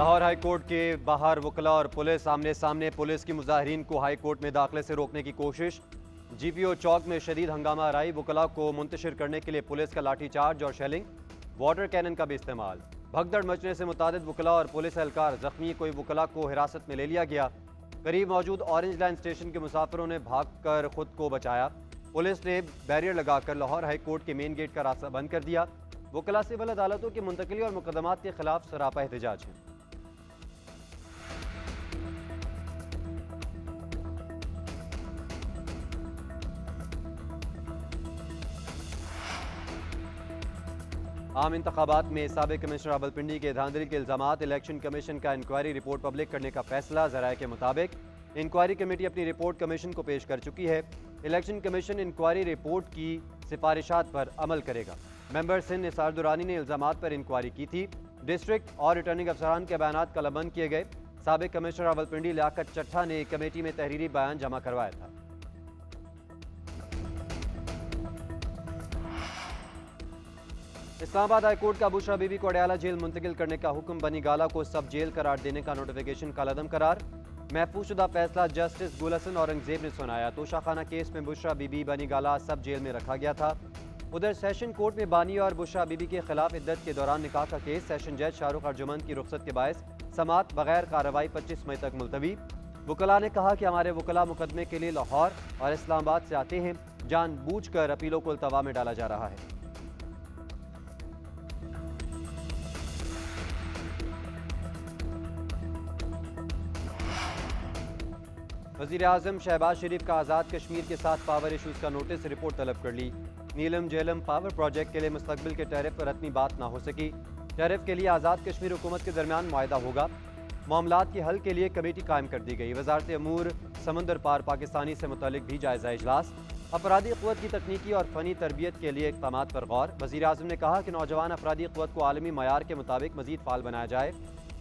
Lahore high court کے باہر وکلاء اور پولیس آمنے سامنے، پولیس کی مظاہرین کو ہائی کورٹ میں داخلے سے روکنے کی کوشش۔ جی پی او چوک میں شدید ہنگامہ آرائی، وکلاء کو منتشر کرنے کے لیے پولیس کا لاٹھی چارج اور شیلنگ، واٹر کینن کا بھی استعمال۔ بھگدڑ مچنے سے متعدد وکلاء اور پولیس اہلکار زخمی، کوئی وکلاء کو حراست میں لے لیا گیا۔ قریب موجود اورنج لائن اسٹیشن کے مسافروں نے بھاگ کر خود کو بچایا۔ پولیس نے بیریئر لگا کر لاہور ہائی کورٹ کے مین گیٹ کا راستہ بند کر دیا۔ وکلاء سول عدالتوں کی منتقلی اور مقدمات کے خلاف سراپا احتجاج ہے۔ عام انتخابات میں سابق کمشنر راولپنڈی کے دھاندلی کے الزامات، الیکشن کمیشن کا انکوائری رپورٹ پبلک کرنے کا فیصلہ۔ ذرائع کے مطابق انکوائری کمیٹی اپنی رپورٹ کمیشن کو پیش کر چکی ہے۔ الیکشن کمیشن انکوائری رپورٹ کی سفارشات پر عمل کرے گا۔ ممبر سندھ نثار درانی نے الزامات پر انکوائری کی تھی۔ ڈسٹرکٹ اور ریٹرننگ افسران کے بیانات قلمبند کیے گئے۔ سابق کمشنر راولپنڈی لیاقت چٹھا نے کمیٹی میں تحریری بیان جمع کروایا تھا۔ اسلام آباد ہائی کورٹ کا بشرا بی بی کو اڈیالہ جیل منتقل کرنے کا حکم، بنی گالہ کو سب جیل قرار دینے کا نوٹیفیکیشن کالعدم قرار۔ محفوظ شدہ فیصلہ جسٹس گلحسن اورنگزیب نے سنایا۔ توشہ خانہ کیس میں بشرا بی بی بنی گالہ سب جیل میں رکھا گیا تھا۔ ادھر سیشن کورٹ میں بانی اور بشرا بی بی کے خلاف عدت کے دوران نکاح کا کیس، سیشن جج شاہ رخ ارجمند کی رخصت کے باعث سماعت بغیر کارروائی 25 مئی تک ملتوی۔ وکلاء نے کہا کہ ہمارے وکلاء مقدمے کے لیے لاہور اور اسلام آباد سے آتے ہیں، جان بوجھ کر اپیلوں کو التوا میں ڈالا جا رہا ہے۔ وزیر اعظم شہباز شریف کا آزاد کشمیر کے ساتھ پاور ایشوز کا نوٹس، رپورٹ طلب کر لی۔ نیلم جیلم پاور پروجیکٹ کے لیے مستقبل کے ٹیرف پر حتمی بات نہ ہو سکی۔ ٹیرف کے لیے آزاد کشمیر حکومت کے درمیان معاہدہ ہوگا۔ معاملات کے حل کے لیے کمیٹی قائم کر دی گئی۔ وزارت امور سمندر پار پاکستانی سے متعلق بھی جائزہ اجلاس۔ افرادی قوت کی تکنیکی اور فنی تربیت کے لیے اقدامات پر غور۔ وزیر اعظم نے کہا کہ نوجوان افرادی قوت کو عالمی معیار کے مطابق مزید فعال بنایا جائے۔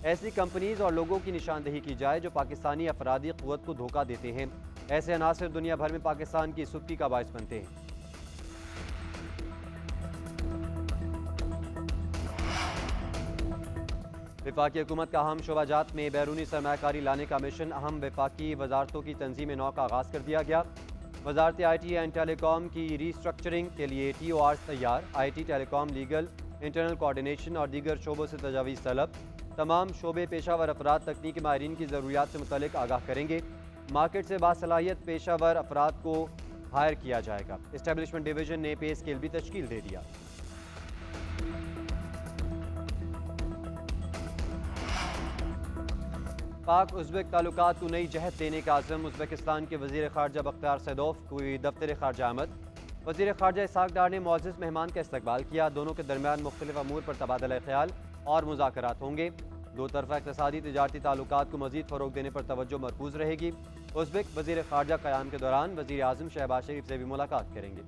ایسی کمپنیز اور لوگوں کی نشاندہی کی جائے جو پاکستانی افرادی قوت کو دھوکہ دیتے ہیں۔ ایسے عناصر دنیا بھر میں پاکستان کی سستی کا باعث بنتے ہیں۔ وفاقی حکومت کا اہم شعبہ جات میں بیرونی سرمایہ کاری لانے کا مشن، اہم وفاقی وزارتوں کی تنظیم نو کا آغاز کر دیا گیا۔ وزارت آئی ٹی اینڈ ٹیلی کام کی ری اسٹرکچرنگ کے لیے ٹی او آرز تیار۔ I T, telecom, legal, internal coordination اور دیگر شعبوں سے تجاویز طلب۔ تمام شعبے پیشہ ور افراد تکنیکی ماہرین کی ضروریات سے متعلق آگاہ کریں گے۔ مارکیٹ سے باصلاحیت پیشہ ور افراد کو ہائر کیا جائے گا۔ اسٹیبلشمنٹ ڈویژن نے پے اسکیل بھی تشکیل دے دیا۔ پاک ازبک تعلقات کو نئی جہت دینے کا عزم، ازبکستان کے وزیر خارجہ بختیار سیدوف کی دفتر خارجہ آمد۔ وزیر خارجہ اسحاق ڈار نے معزز مہمان کا استقبال کیا۔ دونوں کے درمیان مختلف امور پر تبادلہ خیال اور مذاکرات ہوں گے۔ دو طرفہ اقتصادی تجارتی تعلقات کو مزید فروغ دینے پر توجہ مرکوز رہے گی۔ ازبک وزیر خارجہ قیام کے دوران وزیر اعظم شہباز شریف سے بھی ملاقات کریں گے۔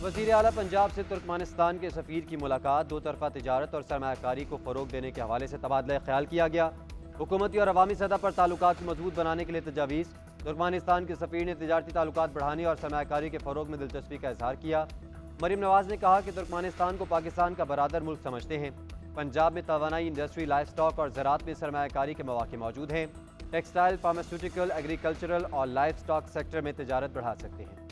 وزیر اعلیٰ پنجاب سے ترکمانستان کے سفیر کی ملاقات، دو طرفہ تجارت اور سرمایہ کاری کو فروغ دینے کے حوالے سے تبادلہ خیال کیا گیا۔ حکومتی اور عوامی سطح پر تعلقات کو مضبوط بنانے کے لیے تجاویز۔ ترکمانستان کے سفیر نے تجارتی تعلقات بڑھانے اور سرمایہ کاری کے فروغ میں دلچسپی کا اظہار کیا۔ مریم نواز نے کہا کہ ترکمانستان کو پاکستان کا برادر ملک سمجھتے ہیں۔ پنجاب میں توانائی، انڈسٹری، لائف سٹاک اور زراعت میں سرمایہ کاری کے مواقع موجود ہیں۔ ٹیکسٹائل، فارماسیوٹیکل، ایگریکلچرل اور لائف سٹاک سیکٹر میں تجارت بڑھا سکتے ہیں۔